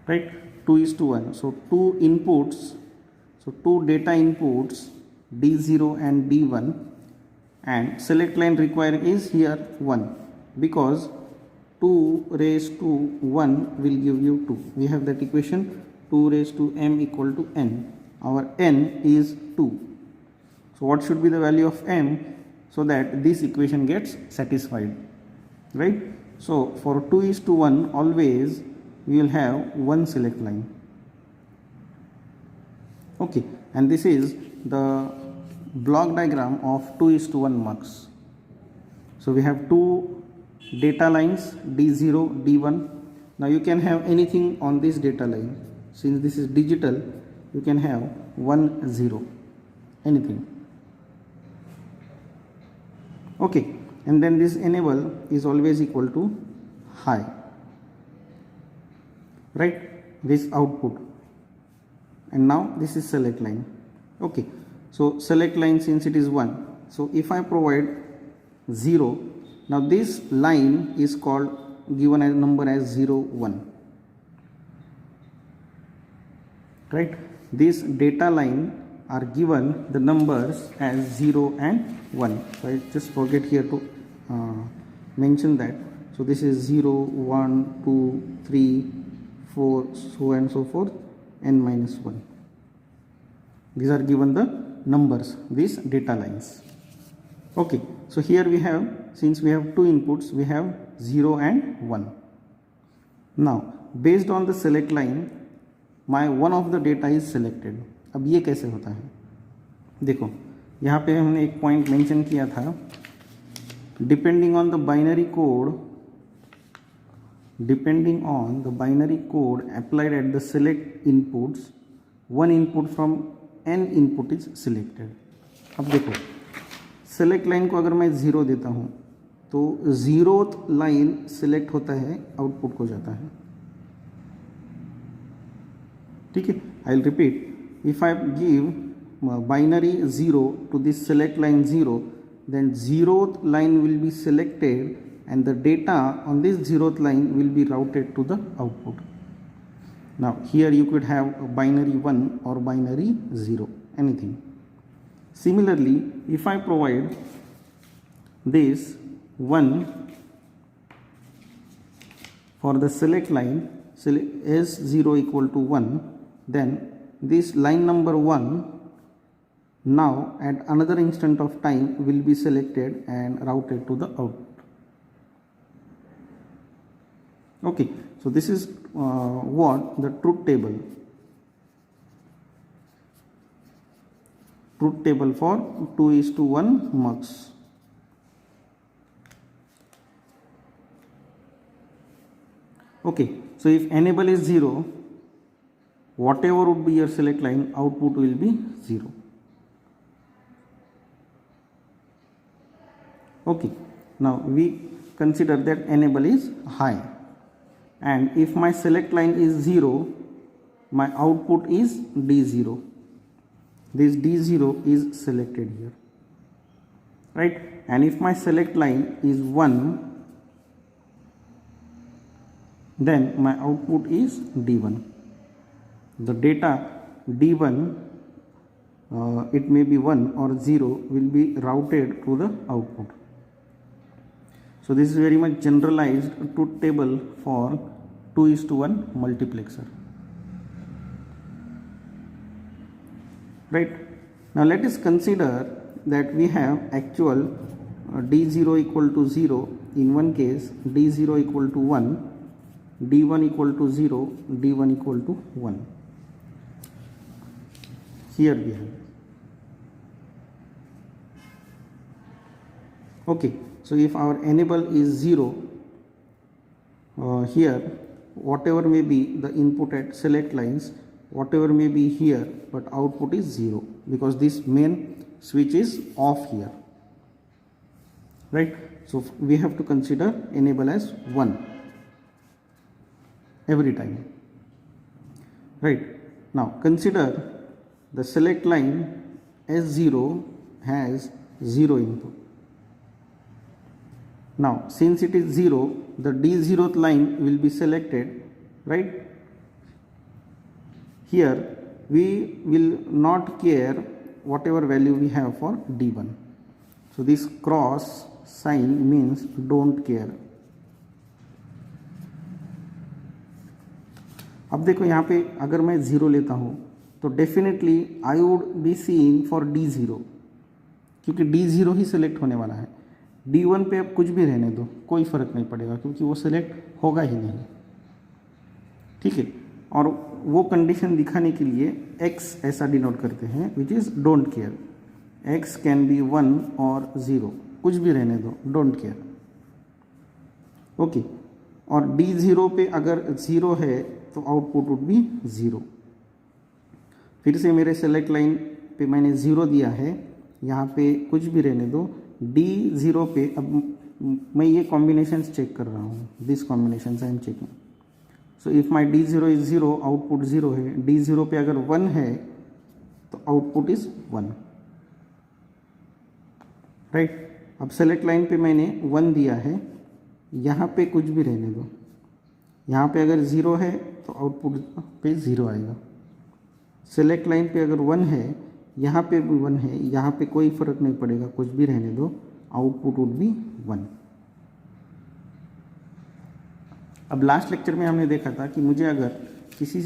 right? 2 is to 1. So two inputs, so two data inputs D0 and D1, and select line required is here 1, because 2 raised to 1 will give you 2. We have that equation 2 raised to m equal to n. Our n is 2. So what should be the value of m so that this equation gets satisfied, right? So for 2 is to 1, always we will have one select line. Okay, and this is the block diagram of 2 is to 1 mux. So we have two data lines D0, D1. Now you can have anything on this data line. Since this is digital, you can have 1, 0, anything. Okay, and then this enable is always equal to high, right? This output, and now this is select line. Okay, so select line, since it is 1, so if I provide 0, now this line is called, given as number as 0, 1, right? This data line are given the numbers as 0 and 1. So I just forget here to mention that. So this is 0, 1, 2, 3, 4, so and so forth, n minus 1. These are given the numbers, these data lines. Okay, so here we have, since we have two inputs, we have 0 and 1. Now based on the select line, my one of the data is selected. अब ये कैसे होता है, देखो यहाँ पे हमने एक पॉइंट मेंशन किया था, depending on the binary code applied at the select inputs, one input from n input is selected. अब देखो सेलेक्ट लाइन को अगर मैं 0 देता हूँ तो 0th लाइन सिलेक्ट होता है, आउटपुट को जाता है, ठीक है. I will repeat, if I give binary 0 to this select line 0, then 0th line will be selected and the data on this 0th line will be routed to the output. Now here you could have a binary 1 or binary 0, anything. Similarly, if I provide this 1 for the select line, S0 equal to 1, then this line number 1 now at another instant of time will be selected and routed to the output. Okay, so this is what the truth table for 2 is to 1 mux. Okay, so if enable is 0, whatever would be your select line, output will be 0. Okay, now we consider that enable is high, and if my select line is 0, my output is D0. This D0 is selected here, right? And if my select line is 1, then my output is D1. The data D1, it may be 1 or 0, will be routed to the output. So this is very much generalized truth table for 2 is to 1 multiplexer. Right? Now let us consider that we have actual D0 equal to 0 in one case, D0 equal to 1, D1 equal to 0, D1 equal to 1. Here we have. Okay, so if our enable is 0, here whatever may be the input at select lines, whatever may be here, but output is 0 because this main switch is off here, right? So we have to consider enable as 1 every time, right? Now consider the select line S0 has 0 input. Now since it is 0, the D0th line will be selected, right? here we will not care whatever value we have for D1. So this cross sign means don't care. अब देखो यहाँ पे अगर मैं 0 लेता हूँ तो definitely I would be seeing for D0, क्योंकि D0 ही सिलेक्ट होने वाला है. D1 पे अब कुछ भी रहने दो, कोई फ़र्क नहीं पड़ेगा, क्योंकि वो सिलेक्ट होगा ही नहीं. ठीक है. और वो कंडीशन दिखाने के लिए x ऐसा डिनोट करते हैं which is don't care. x can be 1 और 0, कुछ भी रहने दो, डोंट केयर. ओके. और D0 पे अगर 0 है तो आउटपुट वुड बी 0. फिर से मेरे सेलेक्ट लाइन पे मैंने 0 दिया है, यहाँ पे कुछ भी रहने दो. D0 पे अब मैं ये कॉम्बिनेशंस चेक कर रहा हूँ, this combinations I am checking. So if my D0 is 0, output 0 है. D0 पे अगर 1 है तो आउटपुट इज़ 1. राइट. अब सेलेक्ट लाइन पे मैंने 1 दिया है, यहाँ पे कुछ भी रहने दो. यहाँ पे अगर 0 है तो आउटपुट पे 0 आएगा. सेलेक्ट लाइन पे अगर 1 है, यहाँ पे भी 1 है, यहाँ पे कोई फ़र्क नहीं पड़ेगा, कुछ भी रहने दो, आउटपुट वुड बी 1. अब लास्ट लेक्चर में हमने देखा था कि मुझे अगर किसी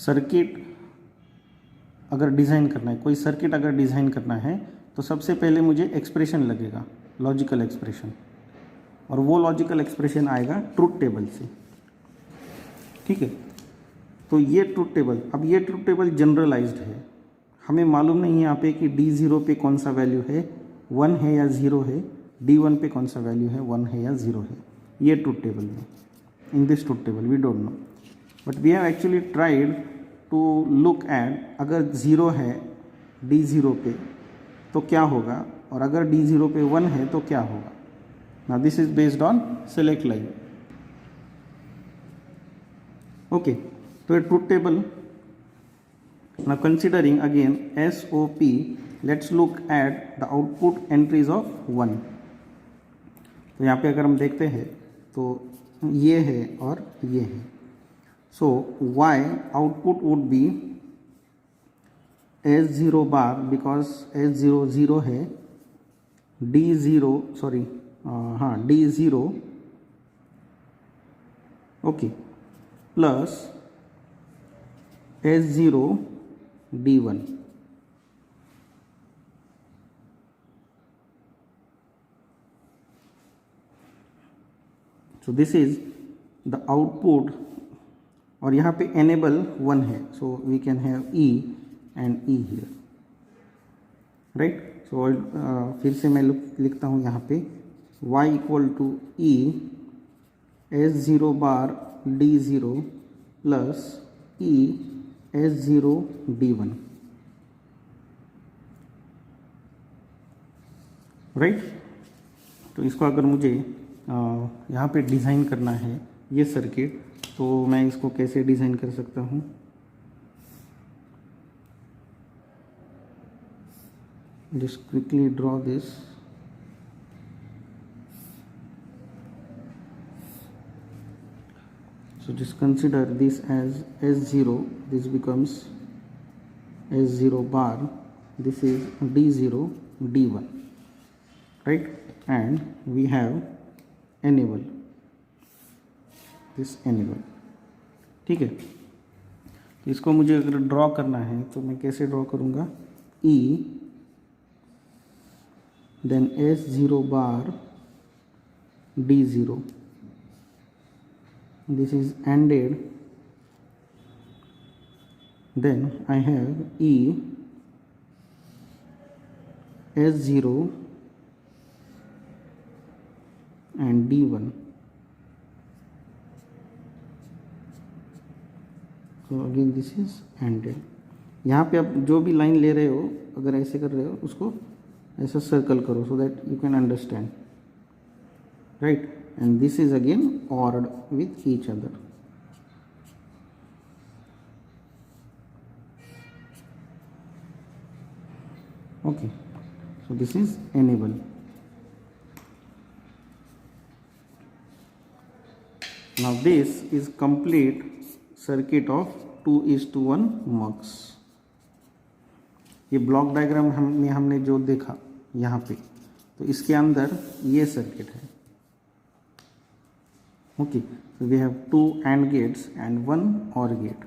सर्किट अगर डिज़ाइन करना है, कोई सर्किट अगर डिज़ाइन करना है तो सबसे पहले मुझे एक्सप्रेशन लगेगा, लॉजिकल एक्सप्रेशन, और वो लॉजिकल एक्सप्रेशन आएगा ट्रूथ टेबल से. ठीक है. तो ये ट्रूथ टेबल, अब ये ट्रूथ टेबल जनरलाइज्ड है, हमें मालूम नहीं है यहाँ पे कि D0 पे कौन सा वैल्यू है, 1 है या 0 है. D1 पे कौन सा वैल्यू है, 1 है या 0 है. ये ट्रूथ टेबल में, in this truth table we don't know, but we have actually tried to look at अगर 0 है D0 पे तो क्या होगा, और अगर D0 पे 1 है तो क्या होगा. Now this is based on select line. Okay. तो ये truth table. Now considering again SOP, let's look at the output entries of 1. तो यहाँ पे अगर हम देखते हैं तो ये है और ये है. So Y output would be S0 bar because S0 0 है, D0 सॉरी हाँ D0 okay plus S0 D1. So this is the output, और यहाँ पे enable 1 है, so we can have E and E here, right. So फिर से मैं लिखता हूँ यहाँ पे Y equal to E S0 bar D0 plus E S0 D1, right. तो इसको अगर मुझे यहाँ पे डिज़ाइन करना है ये सर्किट, तो मैं इसको कैसे डिज़ाइन कर सकता हूँ. Just quickly draw this. So just consider this as S0, this becomes S0 bar, this is D0 D1, right. And we have enable, this enable. ठीक है. इसको मुझे अगर ड्रॉ करना है तो मैं कैसे ड्रॉ करूँगा. E then S0 bar D0, this is ANDed, then I have E S0 and D1. So again this is ANDed. यहाँ पे आप जो भी लाइन ले रहे हो, अगर ऐसे कर रहे हो उसको ऐसा सर्कल करो so that you can understand, right. And this is again ORed with each other. Okay, so this is enable. Now this is complete circuit of 2:1 mux. ये ब्लॉक डायग्राम हमने जो देखा यहाँ पे, तो इसके अंदर ये सर्किट है. Okay, so we have 2 AND gates and 1 OR gate.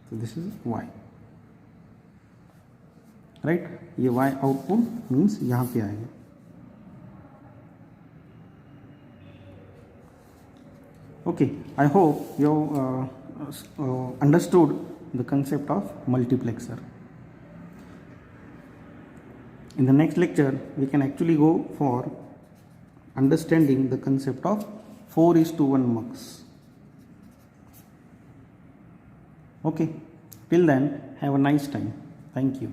So this is Y. Right? ये Y output means यहाँ पे आएगा. Okay, I hope you understood the concept of multiplexer. In the next lecture, we can actually go for understanding the concept of 4:1 mux. Okay, till then, have a nice time. Thank you.